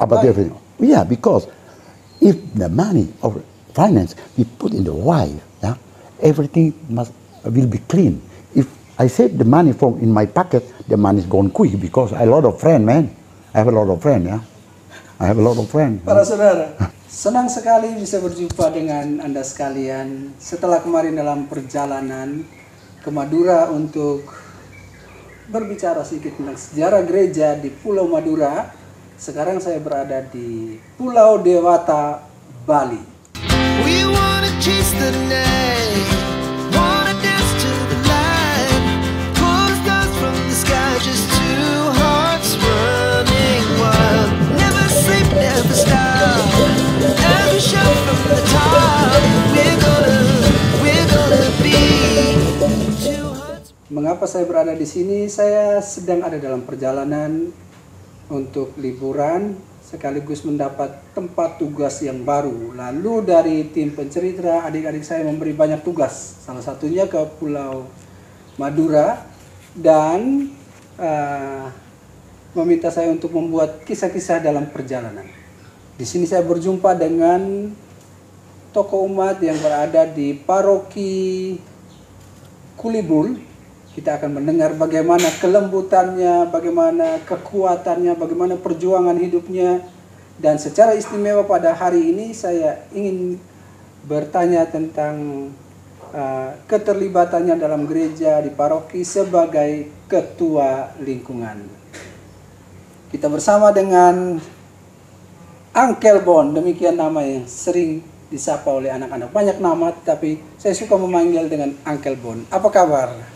about everything. Yeah, because if the money or finance we put in the wife, yeah, everything will be clean. If I save the money from in my pocket, the money is gone quick because I have a lot of friends, man. I have a lot of friends, yeah. I have a lot of friends. Para saudara, senang sekali bisa berjumpa dengan Anda sekalian setelah kemarin dalam perjalanan ke Madura untuk berbicara sedikit tentang sejarah gereja di Pulau Madura. Sekarang saya berada di Pulau Dewata, Bali. We wanna chase the night, wanna dance to the light, pull the stars from the sky, just two hearts running wild. Never sleep, never stop, every shot from the top. We're gonna be two hearts. Mengapa saya berada di sini? Saya sedang ada dalam perjalanan untuk liburan sekaligus mendapat tempat tugas yang baru. Lalu dari tim pencerita, adik-adik saya memberi banyak tugas. Salah satunya ke Pulau Madura dan meminta saya untuk membuat kisah-kisah dalam perjalanan. Di sini saya berjumpa dengan tokoh umat yang berada di paroki Kulibul. Kita akan mendengar bagaimana kelembutannya, bagaimana kekuatannya, bagaimana perjuangan hidupnya. Dan secara istimewa pada hari ini saya ingin bertanya tentang keterlibatannya dalam gereja di paroki sebagai ketua lingkungan. Kita bersama dengan Uncle Bon, demikian nama yang sering disapa oleh anak-anak. Banyak nama, tapi saya suka memanggil dengan Uncle Bon. Apa kabar?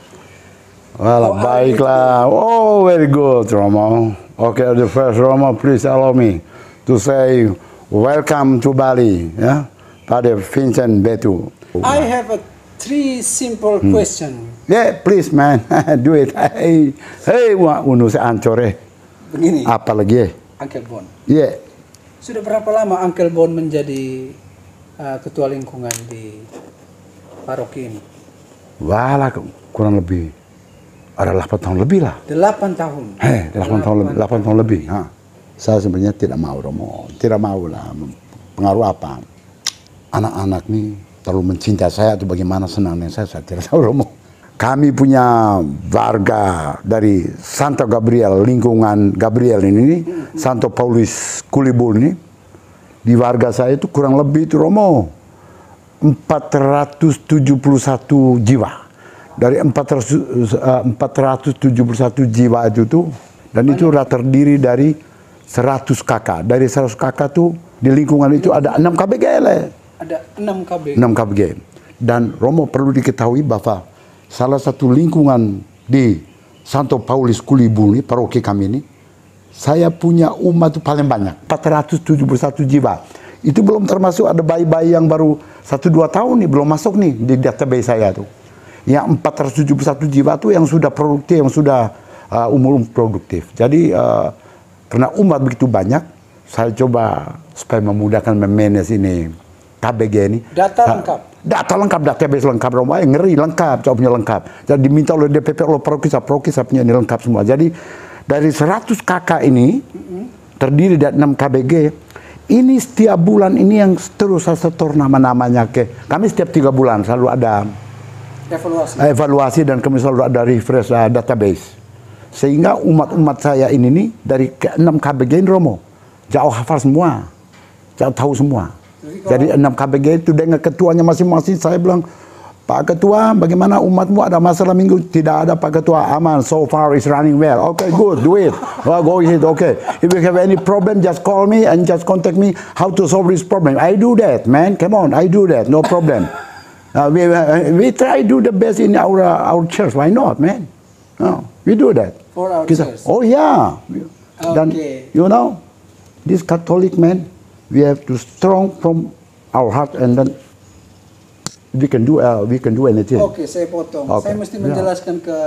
Well, baiklah. Oh, very good, Romo. Okay, the first, Romo, please allow me to say welcome to Bali, yeah, Father Vincent Betu. I have three simple questions. Yeah, please, man, do it. Hey, unu se ancore. Begini. Apa lagi? Uncle Bon. Yeah. Sudah berapa lama Uncle Bon menjadi ketua lingkungan di paroki ini? Wah, kurang lebih. Ada 8 tahun lebih lah. 8 tahun? 8 tahun lebih. Ha. Saya sebenarnya tidak mau, Romo. Tidak mau lah. Pengaruh apa? Anak-anak nih terlalu mencintai saya atau bagaimana senangnya saya tidak tahu, Romo. Kami punya warga dari Santo Gabriel, lingkungan Gabriel ini, Santo Paulus Kulibul ini. Di warga saya itu kurang lebih itu, Romo, 471 jiwa. Dari 471 jiwa itu tuh, dan itu terdiri dari 100 kakak. Dari 100 kakak tuh di lingkungan itu ada 6 KBG. Ada 6 KBG. 6 KBG. Dan Romo perlu diketahui bahwa salah satu lingkungan di Santo Paulus Kulibul ini, paroki kami ini, saya punya umat itu paling banyak, 471 jiwa. Itu belum termasuk ada bayi-bayi yang baru 1-2 tahun nih, belum masuk nih di database saya tuh. Yang 471 jiwa itu yang sudah produktif, yang sudah umur produktif. Jadi karena umat begitu banyak, saya coba supaya memudahkan memanage ini KBG ini. Data lengkap. Data lengkap, database lengkap, Romo, ngeri lengkap, jawabnya lengkap. Jadi diminta oleh DPP, oleh paroki saya punya ini lengkap semua. Jadi dari 100 kakak ini terdiri dari 6 KBG. Ini setiap bulan ini yang terus saya setor nama-namanya ke. Kami setiap 3 bulan selalu ada evaluasi dan kami selalu ada refresh database. Sehingga umat-umat saya ini nih dari 6 KBG ini, Romo, jauh hafal semua, jauh tahu semua. Jadi 6 KBG itu dengan ketuanya masing-masing, saya bilang, Pak Ketua, bagaimana umatmu ada masalah minggu? Tidak ada, Pak Ketua, aman, so far is running well. Okay, good, do it. Well, go ahead, okay. If you have any problem, just call me and just contact me how to solve this problem. I do that, man, come on, I do that, no problem. We try do the best in our church. Why not, man? No, we do that. For our church. Oh yeah. Dan Okay. you know, this Catholic man, we have to strong from our heart, and then we can do anything. Oke, saya potong. Okay. Saya mesti menjelaskan ke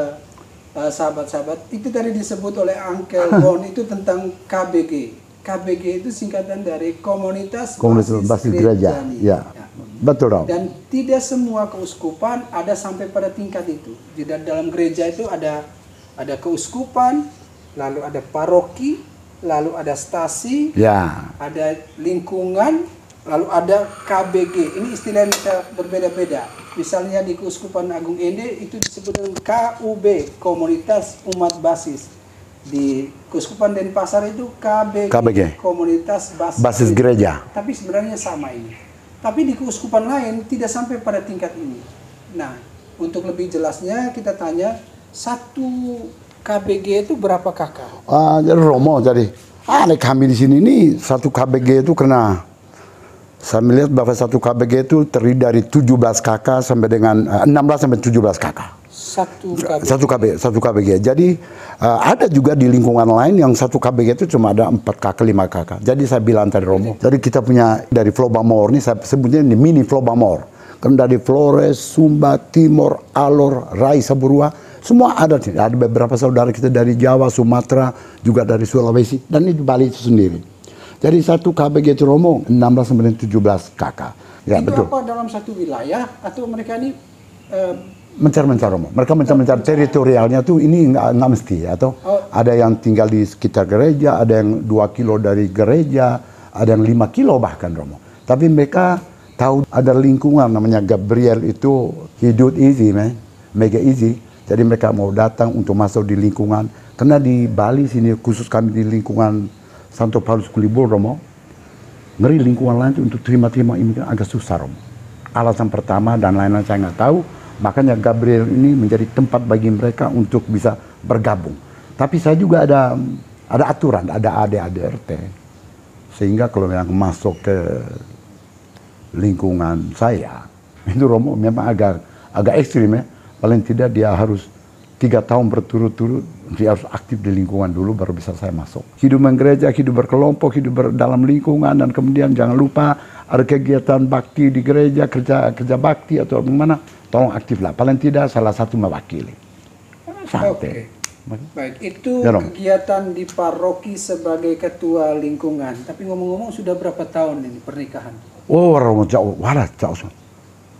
sahabat-sahabat. Itu tadi disebut oleh Uncle Bon itu tentang KBG. KBG itu singkatan dari Komunitas Basis Gereja. Ya. Betul, Rob. Dan tidak semua keuskupan ada sampai pada tingkat itu. Di dalam gereja itu ada keuskupan, lalu ada paroki, lalu ada stasi, Ya. ada lingkungan, lalu ada KBG. Ini istilah yang berbeda-beda. Misalnya di Keuskupan Agung Ende itu disebut dengan KUB, Komunitas Umat Basis. Di Keuskupan Denpasar itu KBG, Komunitas Basis Gereja. Tapi sebenarnya sama ini. Tapi di keuskupan lain tidak sampai pada tingkat ini. Nah, untuk lebih jelasnya kita tanya, satu KBG itu berapa kakak? Jadi Romo, jadi kami di sini ini satu KBG itu karena saya melihat bahwa satu KBG itu terdiri dari 17 kakak sampai dengan 16 sampai 17 kakak. Satu KBG. Jadi ada juga di lingkungan lain yang satu KBG itu cuma ada 4 kakak, 5 kakak. Jadi saya bilang tadi Romo. Jadi kita punya dari Flobamor ini saya sebutnya ini mini Flobamor. Karena dari Flores, Sumba, Timor, Alor, Rai, Saburua, semua ada. Ada beberapa saudara kita dari Jawa, Sumatera, juga dari Sulawesi, dan di Bali itu sendiri. Jadi satu KBG itu Romo 16 sampai 17 kakak. Ya, itu betul. apa dalam satu wilayah atau mereka ini Mencar-mencar Romo. Mereka mencar-mencar teritorialnya tuh ini nggak mesti atau ada yang tinggal di sekitar gereja, ada yang 2 kilo dari gereja, ada yang 5 kilo bahkan Romo. Tapi mereka tahu ada lingkungan namanya Gabriel itu hidup easy, mega easy. Jadi mereka mau datang untuk masuk di lingkungan. Karena di Bali sini khusus kami di lingkungan Santo Paulus Kulibur Romo, ngeri lingkungan lain untuk terima-terima imigran agak susah Romo. Alasan pertama dan lain-lain saya nggak tahu. Makanya Gabriel ini menjadi tempat bagi mereka untuk bisa bergabung. Tapi saya juga ada aturan, ada ADART. Sehingga kalau yang masuk ke lingkungan saya, itu Romo memang agak ekstrim ya. Paling tidak dia harus 3 tahun berturut-turut, dia harus aktif di lingkungan dulu baru bisa saya masuk. Hidup menggereja, hidup berkelompok, hidup dalam lingkungan, dan kemudian jangan lupa ada kegiatan bakti di gereja, kerja bakti atau bagaimana. Tolong aktif lah, paling tidak salah satu mewakili. Santai. Baik, itu ya, kegiatan di paroki sebagai ketua lingkungan. Tapi ngomong-ngomong sudah berapa tahun ini pernikahan? Oh, Romo jauh, jauh.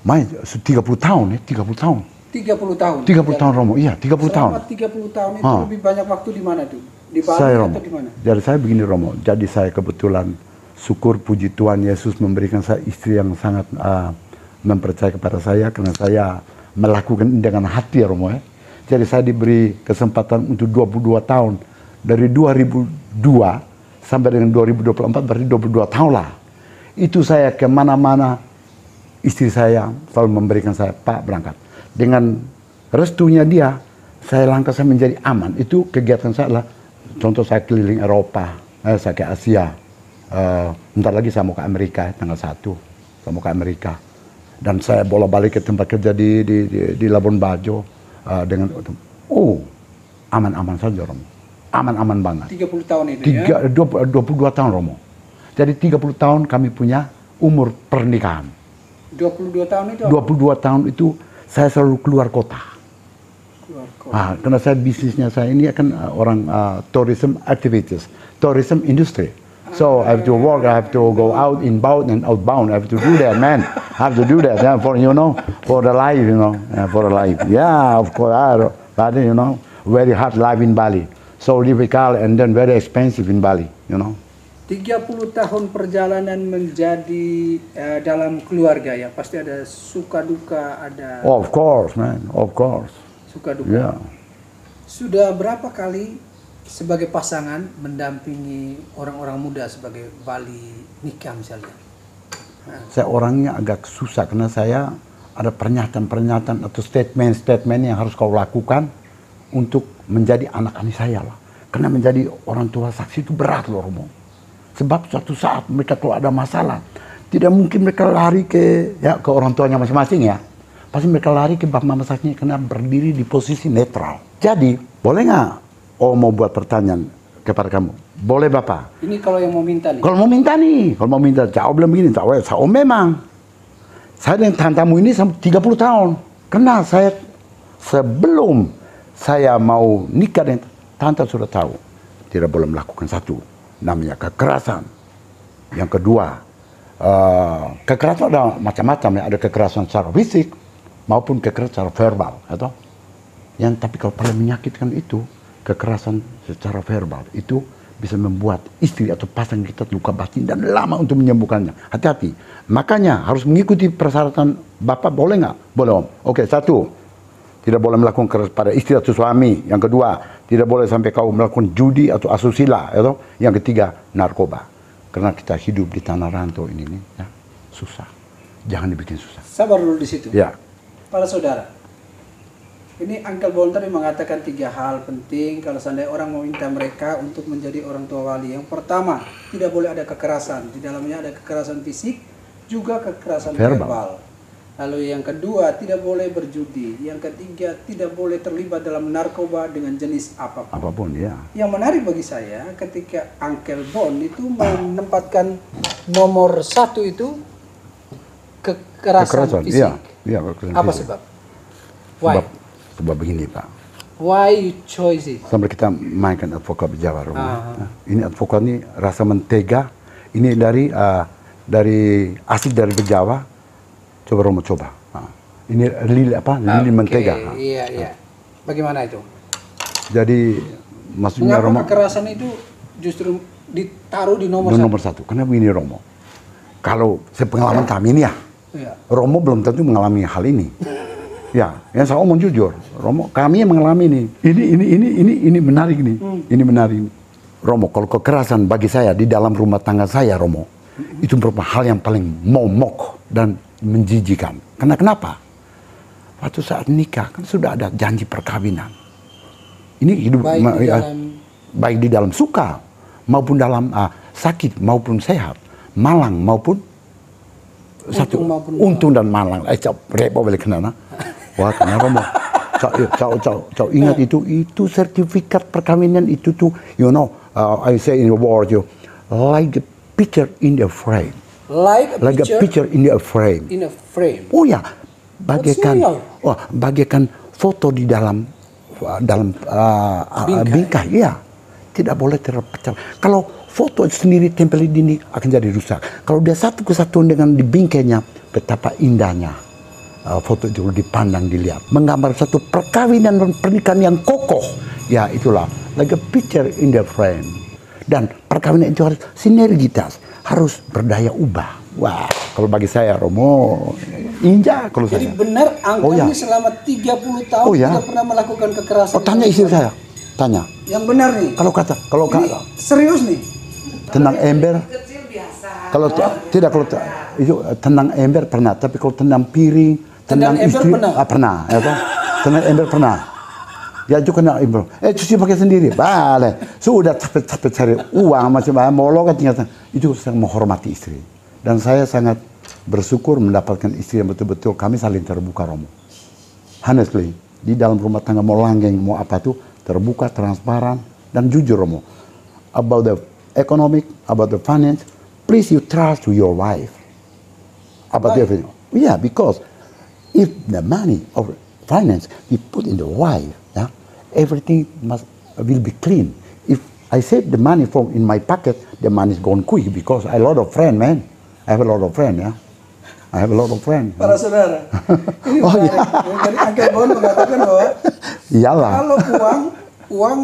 Main 30 tahun ya, 30 tahun. 30 tahun. 30 tahun Romo, iya 30 tahun. Selama 30 tahun itu lebih banyak waktu di mana tuh? Di Bali atau di mana? Jadi saya begini Romo, jadi saya kebetulan syukur puji Tuhan Yesus memberikan saya istri yang sangat mempercayai kepada saya karena saya melakukan dengan hati ya Romo ya. Jadi saya diberi kesempatan untuk 22 tahun. Dari 2002 sampai dengan 2024 berarti 22 tahun lah. Itu saya kemana-mana istri saya selalu memberikan saya, Pak berangkat. Dengan restunya dia, saya menjadi aman. Itu kegiatan saya adalah, contoh saya keliling Eropa, saya ke Asia. Bentar lagi saya mau ke Amerika, tanggal 1. Saya mau ke Amerika. Dan saya bolak-balik ke tempat kerja di Labuan Bajo dengan aman-aman saja Romo. Aman-aman banget. 30 tahun itu ya? 22 tahun Romo. Jadi 30 tahun kami punya umur pernikahan. 22 tahun itu? 22 tahun itu saya selalu keluar kota. Karena saya bisnisnya saya ini kan orang tourism activities, tourism industry. So I have to work, I have to go out inbound and outbound. I have to do that, man. I have to do that, yeah, for for the life, for the life. Yeah, of course, but very hard life in Bali. So difficult and then very expensive in Bali, 30 tahun perjalanan menjadi dalam keluarga ya, pasti ada suka duka, ada. Oh, of course, man, of course. Suka duka. Yeah. Sudah berapa kali sebagai pasangan mendampingi orang-orang muda sebagai wali nikah misalnya? Saya orangnya agak susah karena saya ada pernyataan-pernyataan atau statement-statement yang harus kau lakukan untuk menjadi anak-anak saya lah. Karena menjadi orang tua saksi itu berat loh Romo. Sebab suatu saat mereka kalau ada masalah, tidak mungkin mereka lari ke orang tuanya masing-masing ya. Pasti mereka lari ke bapak mama saksinya karena berdiri di posisi netral. Jadi boleh nggak mau buat pertanyaan kepada kamu? Boleh Bapak? Ini kalau yang mau minta nih? Kalau mau minta nih, kalau mau minta, jawab bilang begini, memang. Saya dengan tantamu ini sampai 30 tahun. Karena saya, sebelum saya mau nikah dengan tante sudah tahu. Tidak boleh melakukan satu, namanya kekerasan. Yang kedua, kekerasan ada macam-macam ya. Ada kekerasan secara fisik, maupun kekerasan secara verbal. Tapi kalau paling menyakitkan itu, kekerasan secara verbal itu bisa membuat istri atau pasangan kita luka batin dan lama untuk menyembuhkannya. Hati-hati. Makanya harus mengikuti persyaratan Bapak, boleh nggak? Boleh Om. Oke, satu, tidak boleh melakukan keras pada istri atau suami. Yang kedua, tidak boleh sampai kau melakukan judi atau asusila. Ya. Yang ketiga, narkoba. Karena kita hidup di tanah rantau ini nih, ya, susah. Jangan dibikin susah. Sabar dulu di situ. Ya. Para saudara, ini Uncle Bon tadi mengatakan 3 hal penting kalau seandainya orang meminta mereka untuk menjadi orang tua wali. Yang pertama, tidak boleh ada kekerasan. Di dalamnya ada kekerasan fisik, juga kekerasan verbal. Lalu yang kedua, tidak boleh berjudi. Yang ketiga, tidak boleh terlibat dalam narkoba dengan jenis apapun. Apapun, ya. Yang menarik bagi saya, ketika Uncle Bon itu menempatkan nomor 1 itu kekerasan fisik. Iya, iya, kekerasan Apa fisik. sebab? Why? Sebab begini Pak. Why you choose it? Sampai kita mainkan advokat Jawa Ini advokat ini rasa mentega. Ini dari asli dari Jawa. Coba Romo coba. Ini lili Lili mentega. Iya, iya. Bagaimana itu? Jadi maksudnya Mengapa Romo kekerasan itu justru ditaruh di nomor 1? nomor 1. Karena begini Romo. Kalau sepengalaman kami ini ya, Iya. Romo belum tentu mengalami hal ini. Ya, yang saya omong jujur, Romo, kami yang mengalami ini. Ini menarik nih. Ini menarik. Romo, kalau kekerasan bagi saya di dalam rumah tangga saya, Romo, itu merupakan hal yang paling momok dan menjijikan. Karena kenapa? Waktu saat nikah kan sudah ada janji perkawinan. Ini hidup baik di dalam suka maupun dalam sakit maupun sehat, malang maupun untung dan malang. Repot balik kenana. Wah, karena Romo, cau ingat itu sertifikat perkawinan itu tuh, you know, I say in the word you, like a picture in the frame. Like a picture in the frame. In a frame. Oh ya, bagaikan foto di dalam bingkai. Iya, tidak boleh terpecah. Kalau foto sendiri tempel di dinding akan jadi rusak. Kalau dia satu kesatuan dengan di bingkainya, betapa indahnya. Foto itu dipandang, dilihat, menggambar satu perkawinan dan pernikahan yang kokoh. Ya itulah, like a picture in the frame. Dan perkawinan itu harus sinergitas, harus berdaya ubah. Wah, kalau bagi saya Romo, injak kalau Jadi saya. benar Angka ini selama 30 tahun tidak pernah melakukan kekerasan. Oh, tanya istri saya, tanya. Yang benar nih. Kalau serius nih. Tendang ember. Kalau itu tendang ember pernah, tapi kalau tendang piring, tendang istri pernah, ya toh? Tendang ember pernah. Ya itu kena ember. Cuci pakai sendiri, boleh. Sudah capek cari uang macam molok tinggal. Itu sangat menghormati istri. Dan saya sangat bersyukur mendapatkan istri yang betul-betul kami saling terbuka, Romo. Honestly, di dalam rumah tangga mau langgeng mau apa tuh terbuka, transparan dan jujur, Romo. About the economic, about the finance, please you trust to your wife about everything. Yeah, because if the money or finance you put in the wife, yeah, everything will be clean. If I save the money from in my pocket, the money is gone quick because I have a lot of friends, man. I have a lot of friends, yeah. I have a lot of friends. Para saudara, ini menarik. Dari Uncle Bon mengatakan bahwa kalau uang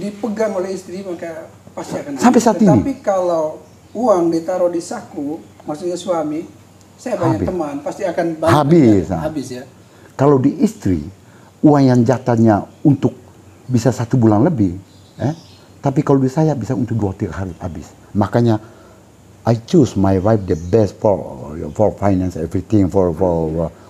dipegang oleh istri maka pasti akan sampai saat ini. Tapi kalau uang ditaruh di saku, maksudnya suami, saya banyak teman, pasti akan habis ya. Kalau di istri, uang yang jatahnya untuk bisa 1 bulan lebih, tapi kalau di saya bisa untuk 2-3 hari habis. Makanya I choose my wife the best for finance everything, for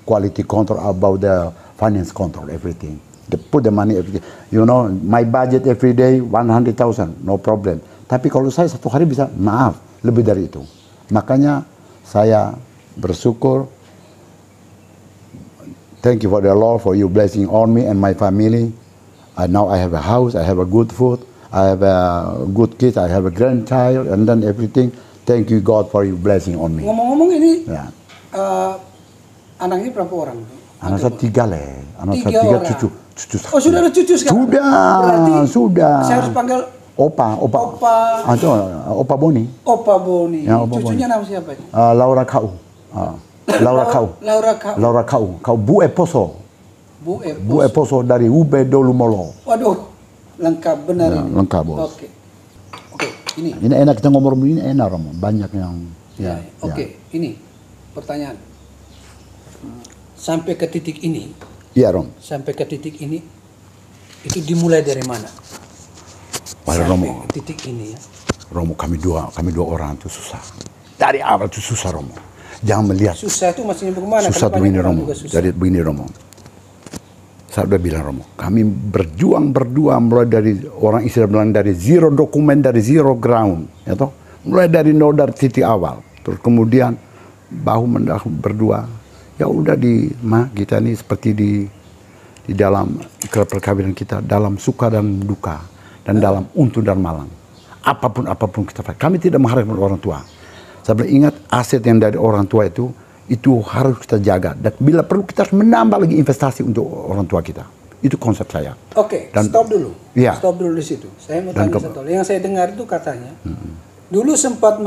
quality control about the finance control everything. They put the money everything. You know, my budget every day 100,000, no problem. Tapi kalau saya 1 hari bisa, maaf, lebih dari itu. Makanya saya bersyukur. Thank you for the Lord for you blessing on me and my family. Now I have a house, I have a good food, I have a good kids, I have a grandchild, and then everything. Thank you God for you blessing on me. Ngomong-ngomong ini, anaknya berapa orang? Anak saya 3 leh. Anak saya 3 cucu. Oh sudah ada cucu sekarang? Berarti sudah. Saya harus panggil Opa Boni. Opa Boni. Ya, Opa Cucunya Boni. nama siapa? Laura Kau. Laura Kau. Kau Bu Eposo. Bu Eposo dari UB Dolumolo. Waduh, lengkap benar ini. Lengkap, Bos. Oke. Ini enak kita ngomong begini, enak Romo. Banyak yang ya. Oke, ini pertanyaan. Sampai ke titik ini. Iya Romo. Sampai ke titik ini itu dimulai dari mana? Pada Sampai Romo. ke titik ini ya. Romo kami dua orang itu susah. Dari awal itu susah Romo. Jangan melihat. Susah itu maksudnya bagaimana? Susah Kan begini banyak orang Romo. juga susah. Jadi begini Romo. Saya udah bilang Romo, kami berjuang berdua mulai dari orang Israel bilang dari zero dokumen, dari zero ground, ya toh. Mulai dari nol, dari titik awal. Terus kemudian bahu mendahu berdua. Ya udah kita ini seperti di dalam perkawinan kita, dalam suka dan duka, dan dalam untung dan malang. Apapun kita pakai. Kami tidak mengharapkan orang tua. Saya bilang ingat aset yang dari orang tua itu harus kita jaga. Dan bila perlu kita harus menambah lagi investasi untuk orang tua kita. Itu konsep saya. Oke, stop dulu. Iya. Stop dulu di situ. Saya mau tanya satu. Yang saya dengar itu katanya, dulu sempat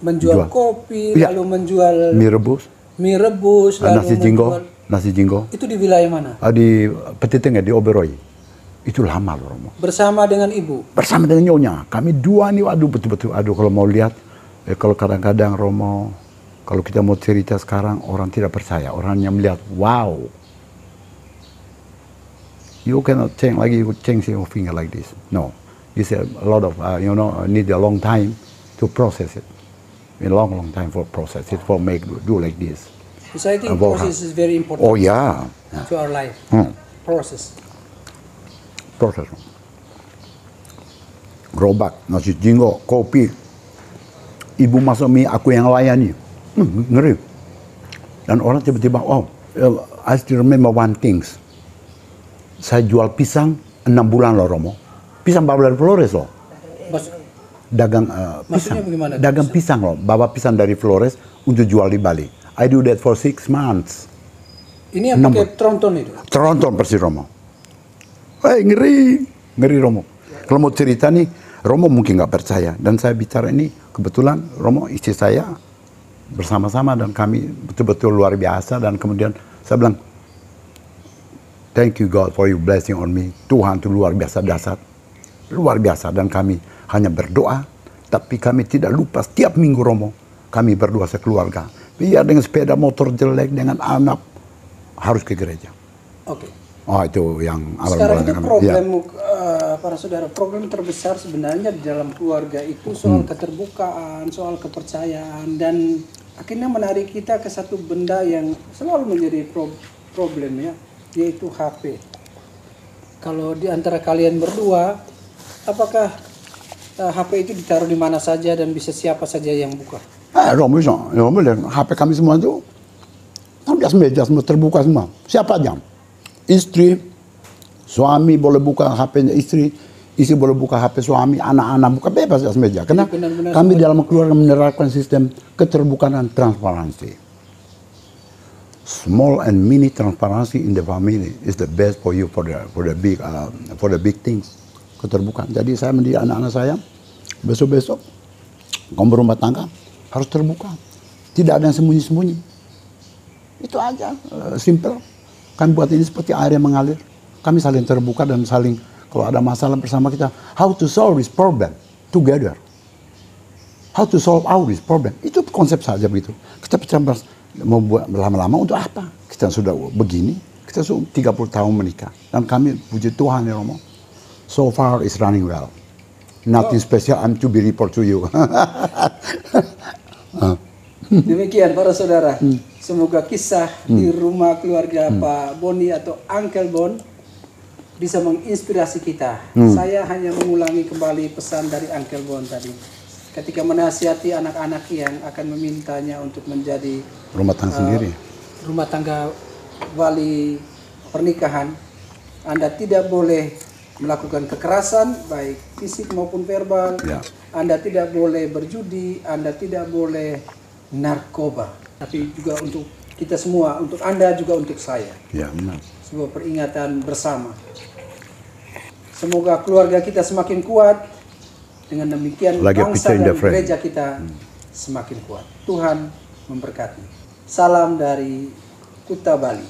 menjual kopi, lalu menjual mie rebus, lalu nasi jinggo. Itu di wilayah mana? Di Peti Tengah, di Oberoi. Itu lama loh Romo. Bersama dengan ibu? Bersama dengan nyonya. Kami dua nih, waduh betul-betul. Aduh kalau mau lihat, kalau kadang-kadang Romo, kalau kita mau cerita sekarang, orang tidak percaya. Orang yang melihat, wow. You cannot change like you change your finger like this. No. This is a lot of, need a long time to process it. A long time for process it, for do like this. So I think process is very important. Oh yeah. To our life. Process. Gerobak, nasi jinggo, kopi. Ibu masuk mie, aku yang layani. Ngeri. Dan orang tiba-tiba, I still remember one things. Saya jual pisang 6 bulan loh Romo. Pisang bawa dari Flores loh. Dagang pisang. Dagang pisang loh. Bawa pisang dari Flores untuk jual di Bali. I do that for 6 months. Ini yang pakai tronton itu? Tronton persis Romo. Ngeri Romo. Kalau mau cerita nih, Romo mungkin nggak percaya. Dan saya bicara ini, kebetulan Romo istri saya bersama-sama dan kami betul-betul luar biasa. Dan kemudian saya bilang, thank you God for your blessing on me. Tuhan itu luar biasa dahsyat. Luar biasa. Dan kami hanya berdoa. Tapi kami tidak lupa setiap minggu Romo. Kami berdoa sekeluarga. Biar dengan sepeda motor jelek, dengan anak, harus ke gereja. Oke. Oh itu yang awal sekarang itu problem para saudara, problem terbesar sebenarnya di dalam keluarga itu soal keterbukaan, soal kepercayaan, dan akhirnya menarik kita ke satu benda yang selalu menjadi problem ya, yaitu HP. Kalau di antara kalian berdua, apakah HP itu ditaruh di mana saja dan bisa siapa saja yang buka? Romo HP kami semua itu atas meja semua terbuka semua, siapa aja. Istri, suami boleh buka HP-nya istri boleh buka HP suami, anak-anak buka bebas atas meja. Karena kami dalam keluarga menerapkan sistem keterbukaan dan transparansi. Small and mini transparency in the family is the best for you for the big things. Keterbukaan. Jadi saya mendidik anak-anak saya besok-besok kamu berumah tangga harus terbuka. Tidak ada yang sembunyi-sembunyi. Itu aja, simple. Kami buat ini seperti air yang mengalir. Kami saling terbuka dan saling, kalau ada masalah bersama kita, how to solve this problem together. How to solve this problem. Itu konsep saja begitu. Kita bicara mau buat lama-lama untuk apa? Kita sudah begini, kita sudah 30 tahun menikah. Dan kami, puji Tuhan ya Romo, so far is running well. Nothing special, I'm to be report to you. Demikian para saudara. Semoga kisah di rumah keluarga Pak Boni atau Uncle Bon bisa menginspirasi kita. Saya hanya mengulangi kembali pesan dari Uncle Bon tadi. Ketika menasihati anak-anak yang akan memintanya untuk menjadi rumah tangga sendiri. Rumah tangga wali pernikahan, Anda tidak boleh melakukan kekerasan baik fisik maupun verbal. Ya. Anda tidak boleh berjudi, Anda tidak boleh narkoba. Tapi juga untuk kita semua, untuk Anda juga untuk saya. Ya, benar. Sebuah peringatan bersama. Semoga keluarga kita semakin kuat. Dengan demikian bangsa dan gereja kita semakin kuat. Tuhan memberkati. Salam dari Kuta Bali.